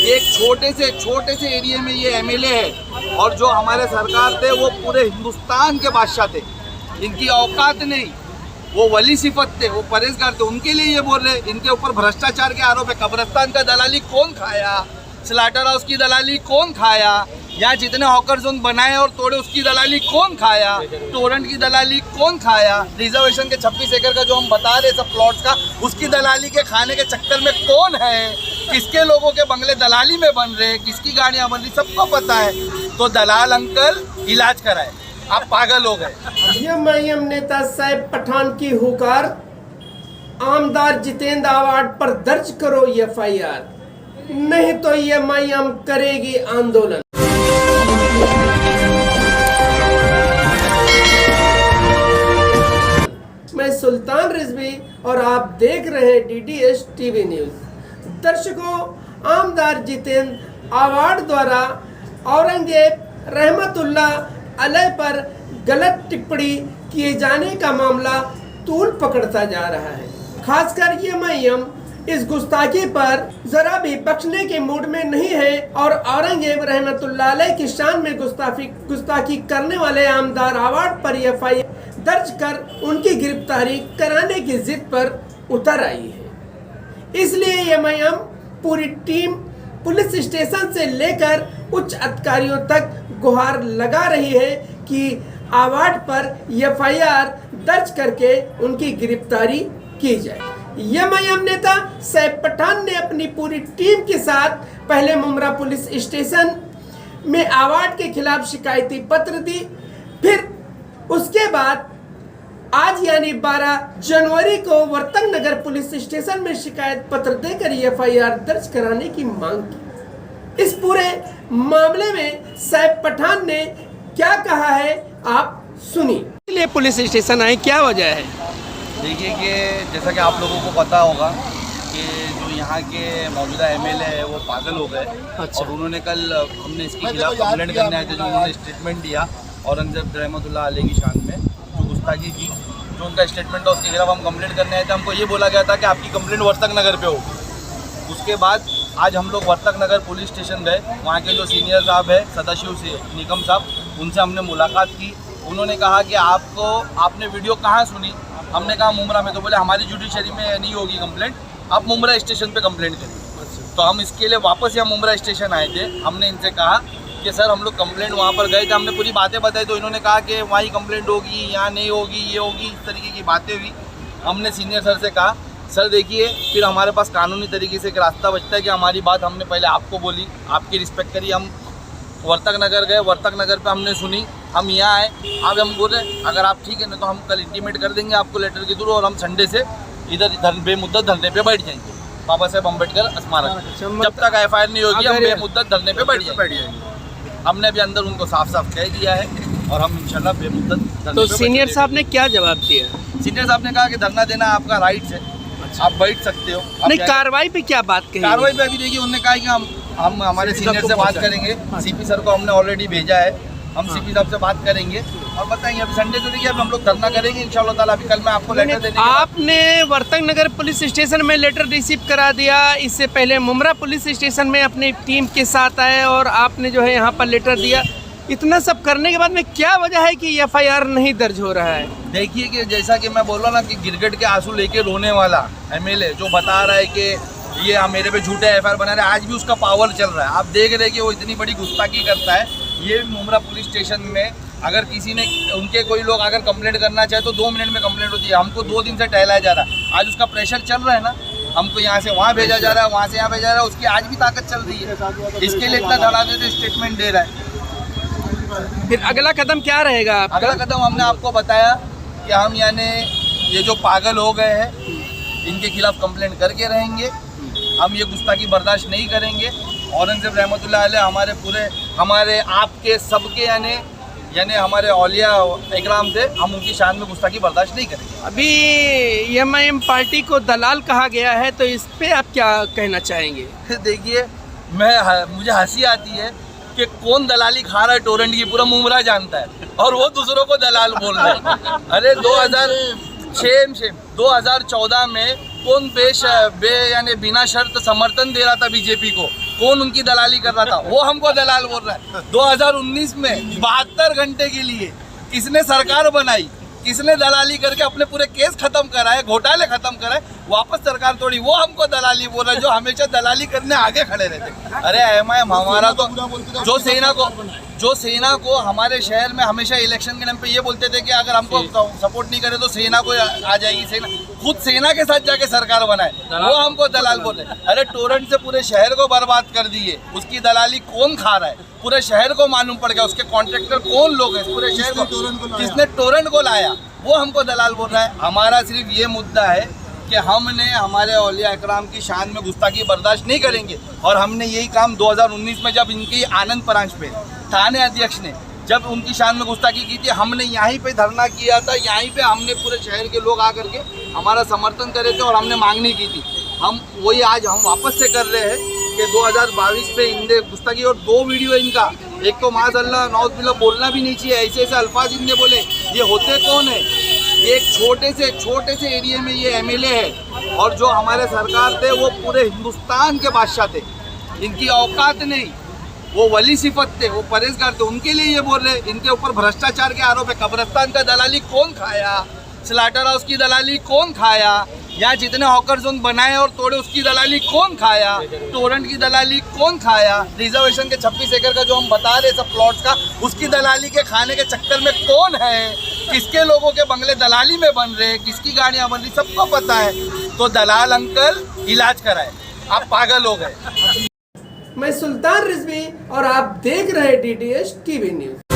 एक छोटे से एरिया में ये एमएलए है और जो हमारे सरकार थे वो पूरे हिंदुस्तान के बादशाह थे। इनकी औकात नहीं, वो वली सिफत थे, वो परहेजगार थे, उनके लिए ये बोल रहे। इनके ऊपर भ्रष्टाचार के आरोप है। कब्रिस्तान का दलाली कौन खाया, स्लाटर हाउस की दलाली कौन खाया, यहाँ जितने हॉकर जोन बनाए और तोड़े उसकी दलाली कौन खाया, टोरेंट की दलाली कौन खाया, रिजर्वेशन के 26 एकड़ का जो हम बता रहे सब प्लॉट्स का, उसकी दलाली के खाने के चक्कर में कौन है, किसके लोगों के बंगले दलाली में बन रहे, किसकी गाड़ियाँ बन रही, सबको पता है। तो दलाल अंकल इलाज कराए, आप पागल हो गए। एमआईएम नेता साहिब पठान की हुकार, आमदार जितेंद्र अवार्ड पर दर्ज करो एफआईआर, नहीं तो एमआईएम करेगी आंदोलन। मैं सुल्तान रिजवी और आप देख रहे हैं डीडीएस टीवी न्यूज। दर्शकों, आमदार जितेंद्र अवार्ड द्वारा औरंगजेब रहमतुल्लाह अलैह पर गलत टिप्पणी किए जाने का मामला तूल पकड़ता जा रहा है। खासकर एमआईएम इस गुस्ताखी पर जरा भी बख्शने के मूड में नहीं है और औरंगजेब रहमतुल्लाह अलैह की शान में गुस्ताखी करने वाले आमदार अवार्ड पर एफआईआर दर्ज कर उनकी गिरफ्तारी कराने की जिद पर उतर आई है। इसलिए एमआईएम पूरी टीम पुलिस स्टेशन से लेकर उच्च अधिकारियों तक गुहार लगा रही है कि अवार्ड पर एफआईआर दर्ज करके उनकी गिरफ्तारी की जाए। एमआईएम नेता साहिब पठान ने अपनी पूरी टीम के साथ पहले मुमरा पुलिस स्टेशन में अवार्ड के खिलाफ शिकायती पत्र दी, फिर उसके बाद आज यानी 12 जनवरी को वर्तक नगर पुलिस स्टेशन में शिकायत पत्र देकर एफआईआर दर्ज कराने की मांग की। इस पूरे मामले में साहिब पठान ने क्या कहा है आप सुनिए। इसलिए पुलिस स्टेशन आए, क्या वजह है? देखिए कि जैसा कि आप लोगों को पता होगा कि जो यहाँ के मौजूदा एमएलए है वो पागल हो गए। अच्छा। और उन्होंने कल हमने इसके खिलाफ कंप्लेंट करने आए थे, जो उन्होंने स्टेटमेंट दिया औरंगजेब रहमतुल्लाह अलैह की शान में जो गुस्ताखी की, जो उनका स्टेटमेंट था उसके खिलाफ हम कंप्लेंट करने आए थे। हमको ये बोला गया था कि आपकी कंप्लेंट वर्तक नगर पे हो। उसके बाद आज हम लोग वर्तक नगर पुलिस स्टेशन गए, वहाँ के जो सीनियर साहब है सदाशिव से निकम साहब, उनसे हमने मुलाकात की। उन्होंने कहा कि आपने वीडियो कहाँ सुनी? हमने कहा मुमरा में। तो बोले हमारी जुडिशरी में नहीं होगी कंप्लेंट, आप मुमरा स्टेशन पे कंप्लेंट करिए। तो हम इसके लिए वापस यहाँ मुमरा स्टेशन आए थे। हमने इनसे कहा कि सर हम लोग कंप्लेंट वहाँ पर गए थे, हमने पूरी बातें बताई, तो इन्होंने कहा कि वहाँ ही कंप्लेंट होगी, यहाँ नहीं होगी, ये होगी, इस तरीके की बातें हुई। हमने सीनियर सर से कहा सर देखिए, फिर हमारे पास कानूनी तरीके से एक रास्ता बचता है कि हमारी बात हमने पहले आपको बोली, आपकी रिस्पेक्ट करी। हम वर्तक नगर गए, वर्तक नगर पे हमने सुनी, हम यहाँ आए। अब हम बोले अगर आप ठीक है ना तो हम कल इंटीमेट कर देंगे आपको लेटर के थ्रू, और हम संडे से इधर बेमुद्दत धरने पे बैठ जाएंगे बाबा साहेब अम्बेडकर स्मारक। जब तक एफआईआर नहीं होगी हम बेमुद्दत धरने पे बैठ जाएंगे। हमने अभी अंदर उनको साफ साफ कह दिया है और हम इंशाल्लाह बेमुद्दत धरने। तो सीनियर साहब ने क्या जवाब दिया? सीनियर साहब ने कहा कि धरना देना आपका राइट है, आप बैठ सकते हो। नहीं, कार्रवाई पे क्या बात कही? कार्रवाई पे अभी देखिए उन्होंने कहा कि हम हमारे सीनियर से बात करेंगे। सीपी सर को हमने ऑलरेडी भेजा है, हम सीपी साहब से बात करेंगे और बताएंगे। अभी संडे तो देखिए अभी हम लोग धरना करेंगे इंशाल्लाह ताला। अभी कल मैं आपको लेटर देने आपने वर्तक नगर पुलिस स्टेशन में लेटर रिसीव करा दिया, इससे पहले मुमरा पुलिस स्टेशन में अपनी टीम के साथ आए और आपने जो है यहाँ पर लेटर दिया। इतना सब करने के बाद में क्या वजह है कि एफआईआर नहीं दर्ज हो रहा है? देखिए कि जैसा कि मैं बोल रहा ना कि गिरगिट के आंसू लेके रोने वाला एमएलए जो बता रहा है कि ये मेरे पे झूठे एफआईआर बना रहे, आज भी उसका पावर चल रहा है। आप देख रहे हैं कि वो इतनी बड़ी गुस्ताखी करता है। ये मुमरा पुलिस स्टेशन में अगर किसी ने उनके कोई लोग अगर कंप्लेंट करना चाहे तो 2 मिनट में कंप्लेंट होती है। हमको 2 दिन से टहलाया जा रहा है, आज उसका प्रेशर चल रहा है ना, हमको यहाँ से वहाँ भेजा जा रहा है, वहाँ से यहाँ भेजा जा रहा है, उसकी आज भी ताकत चल रही है। इसके लिए इतना धड़ाधड़ स्टेटमेंट दे रहा है। फिर अगला कदम क्या रहेगा आपका? अगला कदम हमने आपको बताया कि हम यानी ये जो पागल हो गए हैं इनके खिलाफ कंप्लेंट करके रहेंगे। हम ये गुस्ताखी बर्दाश्त नहीं करेंगे। औरंगजेब रहमतुल्लाह अलैह हमारे पूरे हमारे आपके सबके यानी हमारे औलिया इकराम थे, हम उनकी शान में गुस्ताखी बर्दाश्त नहीं करेंगे। अभी एमआईएम पार्टी को दलाल कहा गया है, तो इस पे आप क्या कहना चाहेंगे? देखिए मुझे हंसी आती है कि कौन दलाली खा रहा है टोरेंट की, पूरा मुमरा जानता है और वो दूसरों को दलाल बोल रहे हैं। अरे 2014 में कौन यानी बिना शर्त समर्थन दे रहा था बीजेपी को, कौन उनकी दलाली कर रहा था, वो हमको दलाल बोल रहा है। 2019 में 72 घंटे के लिए किसने सरकार बनाई, किसने दलाली करके अपने पूरे केस खत्म कराए, घोटाले खत्म कराए, वापस सरकार तोड़ी, वो हमको दलाली बोल रहा है, जो हमेशा दलाली करने आगे खड़े रहते। अरे एमआईएम हमारा तो जो सेना को हमारे शहर में हमेशा इलेक्शन के टाइम पे ये बोलते थे कि अगर हमको सपोर्ट नहीं करे तो सेना को आ जाएगी, सेना खुद सेना के साथ जाके सरकार बनाए, वो हमको दलाल बोल रहे। अरे टोरेंट से पूरे शहर को बर्बाद कर दिए, उसकी दलाली कौन खा रहा है, पूरे शहर को मालूम पड़ गया, उसके कॉन्ट्रैक्टर कौन लोग हैं पूरे शहर को, किसने टोरेंट को लाया, वो हमको दलाल बोल रहा है। हमारा सिर्फ ये मुद्दा है कि हमने हमारे औलिया इकराम की शान में गुस्ताखी बर्दाश्त नहीं करेंगे, और हमने यही काम 2019 में जब इनकी आनंद ब्रांच पे थाने अध्यक्ष ने जब उनकी शान में गुस्ताखी की थी, हमने यहीं पे धरना किया था, यहीं पे हमने पूरे शहर के लोग आकर के हमारा समर्थन करे थे और हमने मांगनी की थी। हम वही आज हम वापस से कर रहे हैं कि 2022 पे इनने गुस्ताखी, और 2 वीडियो इनका, एक तो माज़अल्लाह नौज़बिल्लाह बोलना भी नहीं चाहिए, ऐसे ऐसे अल्फाज इनने बोले, ये होते कौन है, एक छोटे से एरिया में ये एमएलए है, और जो हमारे सरकार थे वो पूरे हिंदुस्तान के बादशाह थे, इनकी औकात नहीं, वो वली सिफत थे, वो परहेजगार थे, उनके लिए ये बोल रहे। इनके ऊपर भ्रष्टाचार के आरोप है, कब्रिस्तान का दलाली कौन खाया, स्लाटर हाउस की दलाली कौन खाया, यहाँ जितने हॉकर जोन बनाए और तोड़े उसकी दलाली कौन खाया, टोरेंट की दलाली कौन खाया, रिजर्वेशन के 26 एकड़ का जो हम बता रहे सब प्लॉट्स का, उसकी दलाली के खाने के चक्कर में कौन है, किसके लोगों के बंगले दलाली में बन रहे, किसकी गाड़ियाँ बन रही, सबको पता है। तो दलाल अंकल इलाज कराए, आप पागल हो गए। मैं सुल्तान रिजवी और आप देख रहे DDS TV न्यूज़।